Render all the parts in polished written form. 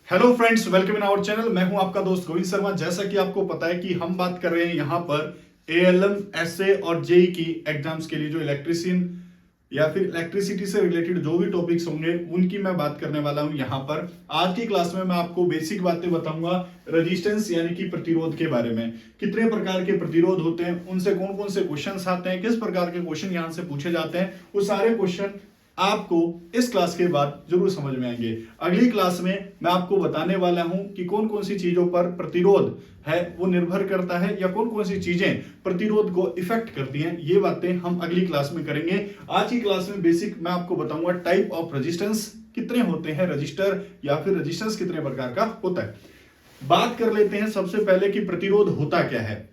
Hello friends, welcome in our channel. मैं हूं आपका दोस्त गोविंद शर्मा। जैसा कि आपको पता है कि हम बात कर रहे हैं यहां पर एएलएम, एसए और जेई की एग्जाम्स के लिए जो इलेक्ट्रिशियन या फिर इलेक्ट्रिसिटी से रिलेटेड जो भी टॉपिक्स होंगे उनकी मैं बात करने वाला हूं यहां पर। आज की क्लास में मैं आपको बेसिक बातें बताऊंगा रेजिस्टेंस यानी कि प्रतिरोध के बारे में। कितने प्रकार के प्रतिरोध होते हैं, उनसे कौन कौन से क्वेश्चंस आते हैं, किस प्रकार के क्वेश्चन यहां से पूछे जाते हैं, वो सारे क्वेश्चन आपको इस क्लास के बाद जरूर समझ में आएंगे। अगली क्लास में मैं आपको बताने वाला हूं कि कौन कौन सी चीजों पर प्रतिरोध है वो निर्भर करता है या कौन कौन सी चीजें प्रतिरोध को इफेक्ट करती हैं। ये बातें हम अगली क्लास में करेंगे। आज की क्लास में बेसिक मैं आपको बताऊंगा टाइप ऑफ रेजिस्टेंस कितने होते हैं, रजिस्टर या फिर रेजिस्टेंस कितने प्रकार का होता है। बात कर लेते हैं सबसे पहले कि प्रतिरोध होता क्या है।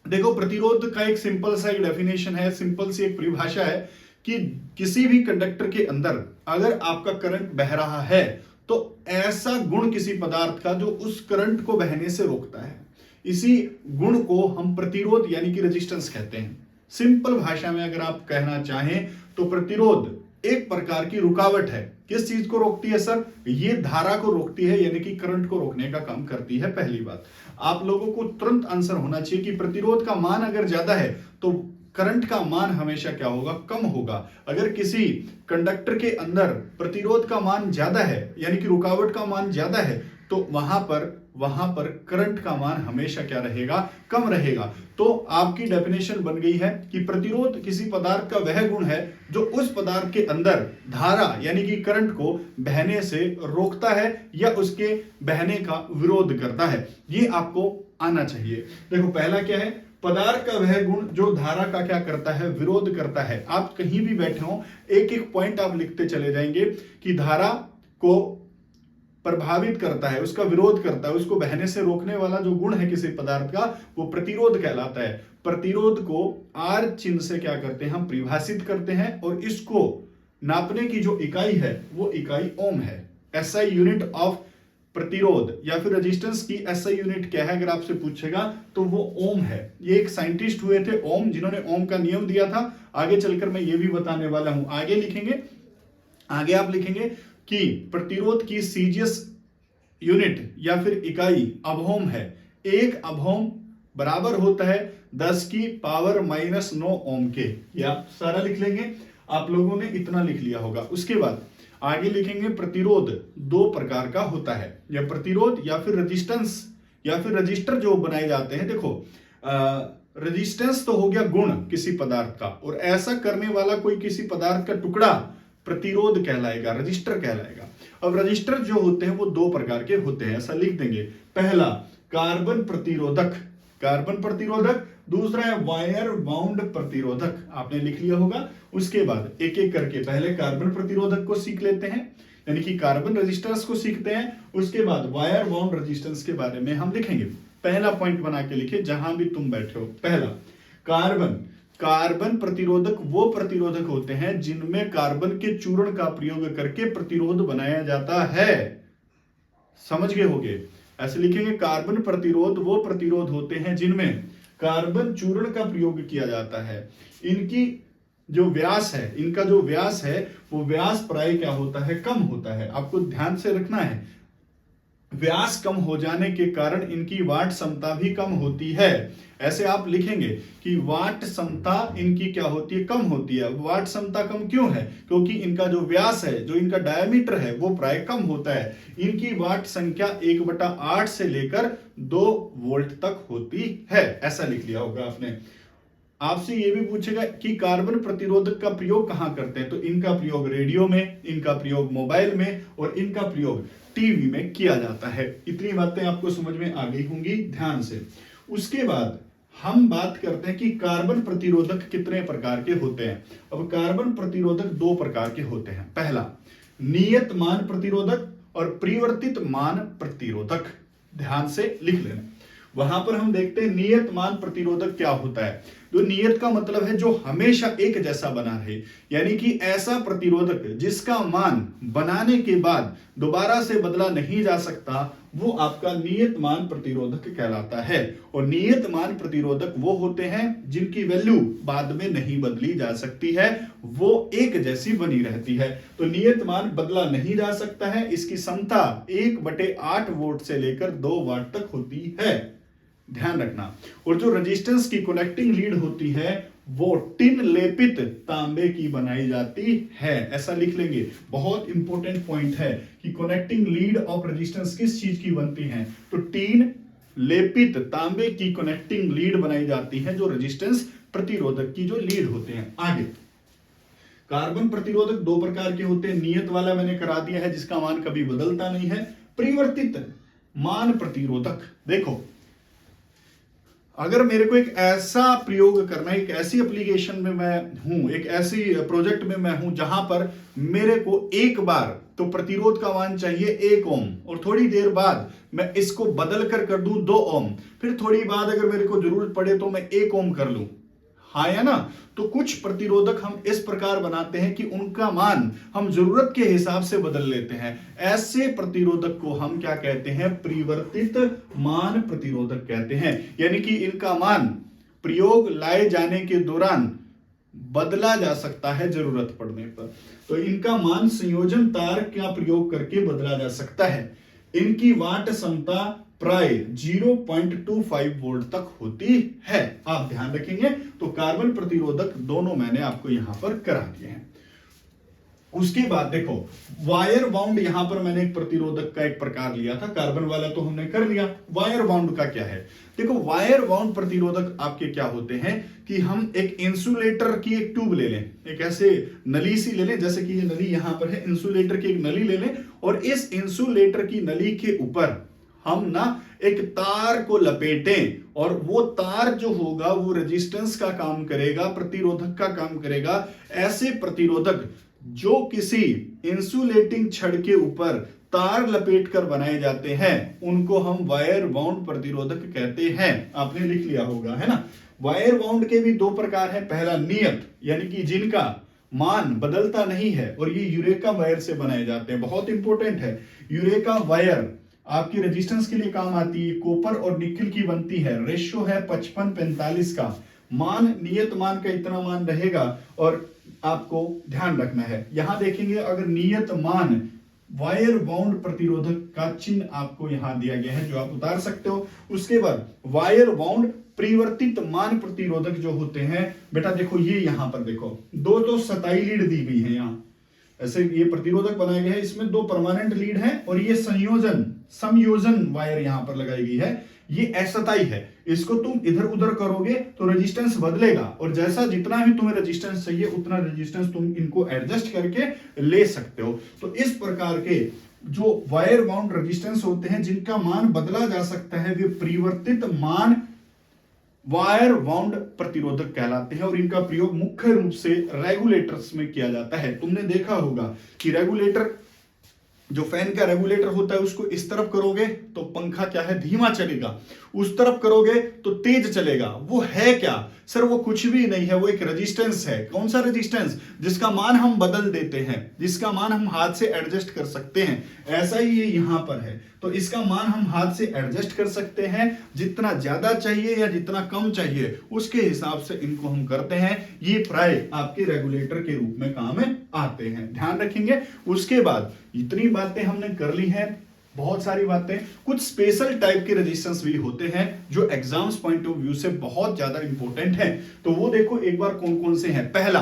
देखो, प्रतिरोध का एक सिंपल सा एक डेफिनेशन है, सिंपल सी एक परिभाषा है कि किसी भी कंडक्टर के अंदर अगर आपका करंट बह रहा है तो ऐसा गुण किसी पदार्थ का जो उस करंट को बहने से रोकता है, इसी गुण को हम प्रतिरोध यानी कि रेजिस्टेंस कहते हैं। सिंपल भाषा में अगर आप कहना चाहें तो प्रतिरोध एक प्रकार की रुकावट है। किस चीज को रोकती है सर? ये धारा को रोकती है, यानी कि करंट को रोकने का काम करती है। पहली बात, आप लोगों को तुरंत आंसर होना चाहिए कि प्रतिरोध का मान अगर ज्यादा है तो करंट का मान हमेशा क्या होगा? कम होगा। अगर किसी कंडक्टर के अंदर प्रतिरोध का मान ज्यादा है यानी कि रुकावट का मान ज्यादा है तो वहां पर करंट का मान हमेशा क्या रहेगा? कम रहेगा। तो आपकी डेफिनेशन बन गई है कि प्रतिरोध किसी पदार्थ का वह गुण है जो उस पदार्थ के अंदर धारा यानी कि करंट को बहने से रोकता है या उसके बहने का विरोध करता है। ये आपको आना चाहिए। देखो, पहला क्या है? पदार्थ का वह गुण जो धारा का क्या करता है? विरोध करता है। आप कहीं भी बैठे हो एक एक पॉइंट आप लिखते चले जाएंगे कि धारा को प्रभावित करता है, उसका विरोध करता है, उसको बहने से रोकने वाला जो गुण है किसी पदार्थ का वो प्रतिरोध कहलाता है। प्रतिरोध को आर चिन्ह से क्या करते हैं? हम परिभाषित करते हैं और इसको नापने की जो इकाई है वो इकाई ओम है। एसआई यूनिट ऑफ प्रतिरोध या फिर रेजिस्टेंस की एसआई यूनिट क्या है अगर आपसे पूछेगा तो वो ओम है। ये एक साइंटिस्ट हुए थे ओम, जिन्होंने ओम का नियम दिया था। आगे चलकर मैं ये भी बताने वाला हूं। आगे लिखेंगे, आगे आप लिखेंगे कि प्रतिरोध की सीजीएस यूनिट या फिर इकाई अभोम है। एक अभोम बराबर होता है 10 की पावर -9 ओम के। या सारा लिख लेंगे, आप लोगों ने इतना लिख लिया होगा। उसके बाद आगे लिखेंगे प्रतिरोध दो प्रकार का होता है, या प्रतिरोध या फिर रेजिस्टेंस या फिर रजिस्टर जो बनाए जाते हैं। देखो, रेजिस्टेंस तो हो गया गुण किसी पदार्थ का, और ऐसा करने वाला कोई किसी पदार्थ का टुकड़ा प्रतिरोध कहलाएगा, रजिस्टर कहलाएगा। अब रजिस्टर जो होते हैं वो दो प्रकार के होते हैं, ऐसा लिख देंगे। पहला कार्बन प्रतिरोधक, कार्बन प्रतिरोधक। दूसरा है वायर बाउंड प्रतिरोधक, आपने लिख लिया होगा। उसके बाद एक एक करके पहले कार्बन प्रतिरोधक को सीख लेते हैं, यानी कि कार्बन रेजिस्टेंस को सीखते हैं। उसके बाद वायर बाउंड रेजिस्टेंस के बारे में हम लिखेंगे। पहला पॉइंट बना के लिखे जहां भी तुम बैठे हो। पहला, कार्बन प्रतिरोधक वो प्रतिरोधक होते हैं जिनमें कार्बन के चूर्ण का प्रयोग करके प्रतिरोध बनाया जाता है। समझ गए होगे? ऐसे लिखेंगे, कार्बन प्रतिरोध वो प्रतिरोध होते हैं जिनमें कार्बन चूर्ण का प्रयोग किया जाता है। इनकी जो व्यास है, इनका जो व्यास है वो व्यास प्राय क्या होता है? कम होता है। आपको ध्यान से रखना है, व्यास कम हो जाने के कारण इनकी वाट क्षमता भी कम होती है। ऐसे आप लिखेंगे कि वाट क्षमता इनकी क्या होती है? कम होती है। वाट क्षमता कम क्यों है? क्योंकि इनका जो व्यास है, जो इनका डायमीटर है वो प्राय कम होता है। इनकी वाट संख्या 1/8 से लेकर 2 वोल्ट तक होती है। ऐसा लिख लिया होगा आपने। आपसे ये भी पूछेगा कि कार्बन प्रतिरोधक का प्रयोग कहां करते हैं, तो इनका प्रयोग रेडियो में, इनका प्रयोग मोबाइल में और इनका प्रयोग टीवी में किया जाता है। इतनी बातें आपको समझ में आ गई होंगी ध्यान से। उसके बाद हम बात करते हैं कि कार्बन प्रतिरोधक कितने प्रकार के होते हैं। अब कार्बन प्रतिरोधक दो प्रकार के होते हैं। पहला, नियत मान प्रतिरोधक और परिवर्तित मान प्रतिरोधक। ध्यान से लिख लेना। वहां पर हम देखते हैं नियत मान प्रतिरोधक क्या होता है। तो नियत का मतलब है जो हमेशा एक जैसा बना रहे, यानी कि ऐसा प्रतिरोधक जिसका मान बनाने के बाद दोबारा से बदला नहीं जा सकता, वो आपका नियत मान प्रतिरोधक कहलाता है। और नियत मान प्रतिरोधक वो होते हैं जिनकी वैल्यू बाद में नहीं बदली जा सकती है, वो एक जैसी बनी रहती है। तो नियत मान बदला नहीं जा सकता है, इसकी क्षमता 1/8 वोल्ट से लेकर 2 वाट तक होती है, ध्यान रखना। और जो रेजिस्टेंस की कनेक्टिंग लीड होती है वो टिन लेपित तांबे की बनाई जाती है, ऐसा लिख लेंगे। बहुत इंपॉर्टेंट पॉइंट है कि कनेक्टिंग लीड ऑफ रेजिस्टेंस किस चीज की बनती है, तो टिन लेपित तांबे की कनेक्टिंग लीड बनाई जाती है, जो रेजिस्टेंस प्रतिरोधक की जो लीड होते हैं। आगे कार्बन प्रतिरोधक 2 प्रकार के होते हैं। नियत वाला मैंने करा दिया है जिसका मान कभी बदलता नहीं है। परिवर्तित मान प्रतिरोधक, देखो अगर मेरे को एक ऐसा प्रयोग करना है, एक ऐसी एप्लीकेशन में मैं हूं, एक ऐसी प्रोजेक्ट में मैं हूं जहां पर मेरे को एक बार तो प्रतिरोध का मान चाहिए 1 ओम, और थोड़ी देर बाद मैं इसको बदल कर दूं 2 ओम, फिर थोड़ी बाद अगर मेरे को जरूरत पड़े तो मैं 1 ओम कर लूं, हाँ या ना। तो कुछ प्रतिरोधक हम इस प्रकार बनाते हैं कि उनका मान हम जरूरत के हिसाब से बदल लेते हैं। ऐसे प्रतिरोधक को हम क्या कहते हैं, परिवर्तित मान प्रतिरोधक कहते हैं। यानी कि इनका मान प्रयोग लाए जाने के दौरान बदला जा सकता है जरूरत पड़ने पर। तो इनका मान संयोजन तार का प्रयोग करके बदला जा सकता है। इनकी वाट क्षमता प्राय 0.25 वोल्ट तक होती है, आप ध्यान रखेंगे। तो कार्बन प्रतिरोधक दोनों मैंने आपको यहां पर करा दिए हैं। उसके बाद देखो वायर बाउंड, यहां पर मैंने एक प्रतिरोधक का एक प्रकार लिया था, कार्बन वाला तो हमने कर लिया। वायर बाउंड का क्या है, देखो वायर बाउंड प्रतिरोधक आपके क्या होते हैं कि हम एक इंसुलेटर की एक ट्यूब ले लें, एक ऐसे नली सी ले लें, जैसे कि ये नली यहां पर है, इंसुलेटर की एक नली ले लें, और इस इंसुलेटर की नली के ऊपर हम ना एक तार को लपेटें, और वो तार जो होगा वो रेजिस्टेंस का काम करेगा, प्रतिरोधक का काम करेगा। ऐसे प्रतिरोधक जो किसी इंसुलेटिंग छड़ के ऊपर तार लपेट कर बनाए जाते हैं उनको हम वायर बाउंड प्रतिरोधक कहते हैं। आपने लिख लिया होगा, है ना। वायर बाउंड के भी 2 प्रकार हैं। पहला नियत, यानी कि जिनका मान बदलता नहीं है, और ये यूरेका वायर से बनाए जाते हैं, बहुत इंपॉर्टेंट है। यूरेका वायर आपकी रेजिस्टेंस के लिए काम आती है, कॉपर और निकल की बनती है, रेशियो है 55-45 का। मान नियत मान का इतना मान रहेगा, और आपको ध्यान रखना है। यहां देखेंगे अगर नियत मान वायर बाउंड प्रतिरोधक का चिन्ह आपको यहां दिया गया है जो आप उतार सकते हो। उसके बाद वायर बाउंड परिवर्तित मान प्रतिरोधक जो होते हैं, बेटा देखो ये यहां पर देखो 2 तो सताई लीड दी गई है, यहां ऐसे ये प्रतिरोधक बनाया गया है, इसमें 2 परमानेंट लीड है, और ये संयोजन वायर यहां पर लगाई गई है, ये असताई है। इसको तुम इधर उधर करोगे तो रेजिस्टेंस बदलेगा, और जैसा जितना भी तुम्हें रेजिस्टेंस चाहिए उतना रेजिस्टेंस तुम इनको एडजस्ट करके ले सकते हो। तो इस प्रकार के जो वायर बाउंड रेजिस्टेंस होते हैं जिनका मान बदला जा सकता है, वे परिवर्तित मान वायर बाउंड प्रतिरोधक कहलाते हैं, और इनका प्रयोग मुख्य रूप से रेगुलेटर्स में किया जाता है। तुमने देखा होगा कि रेगुलेटर, जो फैन का रेगुलेटर होता है, उसको इस तरफ करोगे तो पंखा क्या है, धीमा चलेगा, उस तरफ करोगे तो तेज चलेगा। वो है क्या सर, वो कुछ भी नहीं है, वो एक रेजिस्टेंस है। कौन सा रेजिस्टेंस, जिसका मान हम बदल देते हैं, जिसका मान हम हाथ से एडजस्ट कर सकते हैं। ऐसा ही ये यहां पर है, तो इसका मान हम हाथ से एडजस्ट कर सकते हैं, जितना ज्यादा चाहिए या जितना कम चाहिए उसके हिसाब से इनको हम करते हैं। ये प्राय आपके रेगुलेटर के रूप में काम में आते हैं, ध्यान रखेंगे। उसके बाद इतनी बातें हमने कर ली हैं, बहुत सारी बातें। कुछ स्पेशल टाइप के रेजिस्टेंस भी होते हैं जो एग्जाम्स पॉइंट ऑफ व्यू से बहुत ज्यादा इंपॉर्टेंट है, तो वो देखो एक बार कौन कौन से हैं। पहला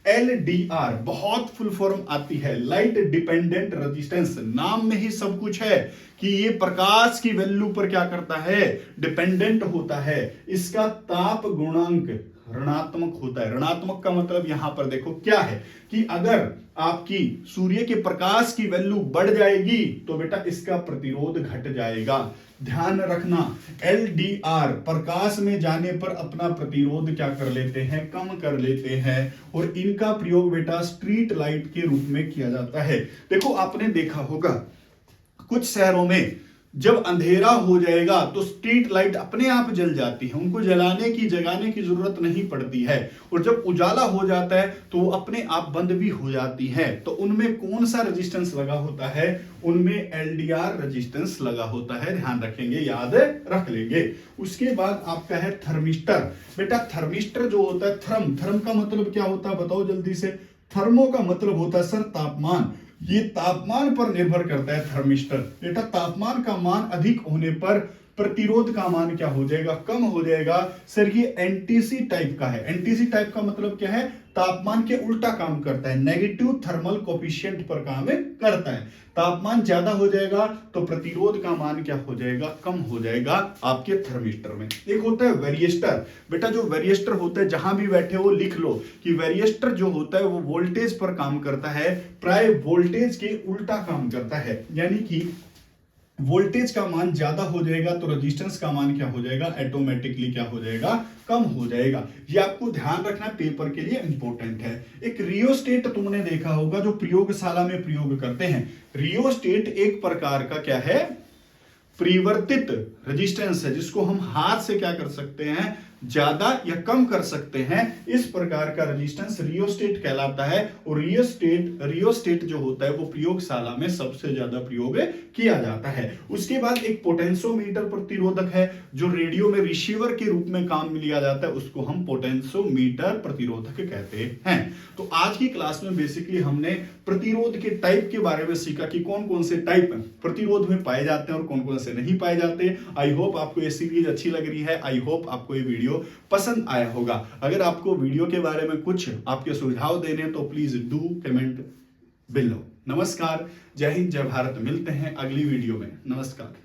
LDR, बहुत फुल फॉर्म आती है, लाइट डिपेंडेंट रेजिस्टेंस। नाम में ही सब कुछ है कि ये प्रकाश की वैल्यू पर क्या करता है, डिपेंडेंट होता है। इसका ताप गुणांक ऋणात्मक होता है। ऋणात्मक का मतलब यहां पर देखो क्या है कि अगर आपकी सूर्य के प्रकाश की वैल्यू बढ़ जाएगी तो बेटा इसका प्रतिरोध घट जाएगा। ध्यान रखना, LDR प्रकाश में जाने पर अपना प्रतिरोध क्या कर लेते हैं, कम कर लेते हैं, और इनका प्रयोग बेटा स्ट्रीट लाइट के रूप में किया जाता है। देखो आपने देखा होगा कुछ शहरों में जब अंधेरा हो जाएगा तो स्ट्रीट लाइट अपने आप जल जाती है, उनको जलाने की जगाने की जरूरत नहीं पड़ती है। और जब उजाला हो जाता है तो वो अपने आप बंद भी हो जाती है। तो उनमें कौन सा रेजिस्टेंस लगा होता है? उनमें एलडीआर रेजिस्टेंस लगा होता है, ध्यान रखेंगे, याद रख लेंगे। उसके बाद आपका है थर्मिस्टर। बेटा थर्मिस्टर जो होता है, थर्म का मतलब क्या होता है बताओ जल्दी से। थर्मो का मतलब होता है सर तापमान, ये तापमान पर निर्भर करता है थर्मिस्टर। बेटा तापमान का मान अधिक होने पर प्रतिरोध का मान क्या हो जाएगा? कम हो जाएगा। सर ये एनटीसी टाइप का है। एनटीसी टाइप का मतलब क्या है? तापमान के उल्टा काम करता है, नेगेटिव थर्मल कोफिशिएंट पर काम करता है। तापमान ज्यादा हो जाएगा तो प्रतिरोध का मान क्या हो जाएगा? कम हो जाएगा आपके थर्मिस्टर में। एक होता है वेरिएस्टर। बेटा जो वेरिएस्टर होता है, जहां भी बैठे हो लिख लो कि वेरिएस्टर जो होता है वो वोल्टेज पर काम करता है, प्राय वोल्टेज के उल्टा काम करता है। यानी कि वोल्टेज का मान ज्यादा हो जाएगा तो रेजिस्टेंस का मान क्या हो जाएगा? ऑटोमेटिकली क्या हो जाएगा? कम हो जाएगा। ये आपको ध्यान रखना, पेपर के लिए इंपॉर्टेंट है। एक रियोस्टेट तुमने देखा होगा जो प्रयोगशाला में प्रयोग करते हैं। रियोस्टेट एक प्रकार का क्या है? परिवर्तित रेजिस्टेंस है, जिसको हम हाथ से क्या कर सकते हैं? ज्यादा या कम कर सकते हैं। इस प्रकार का रेजिस्टेंस रियोस्टेट कहलाता है। और रियोस्टेट जो होता है वो प्रयोगशाला में सबसे ज्यादा प्रयोग किया जाता है। उसके बाद एक पोटेंशियोमीटर प्रतिरोधक है, जो रेडियो में रिसीवर के रूप में काम में लिया जाता है, उसको हम पोटेंशियोमीटर प्रतिरोधक कहते हैं। तो आज की क्लास में बेसिकली हमने प्रतिरोध के टाइप के बारे में सीखा कि कौन कौन से टाइप प्रतिरोध में पाए जाते हैं और कौन कौन से नहीं पाए जाते। आई होप आपको ये सीरीज अच्छी लग रही है। आई होप आपको ये वीडियो पसंद आया होगा। अगर आपको वीडियो के बारे में कुछ आपके सुझाव देने तो प्लीज डू कमेंट बिलो। नमस्कार, जय हिंद, जय भारत। मिलते हैं अगली वीडियो में। नमस्कार।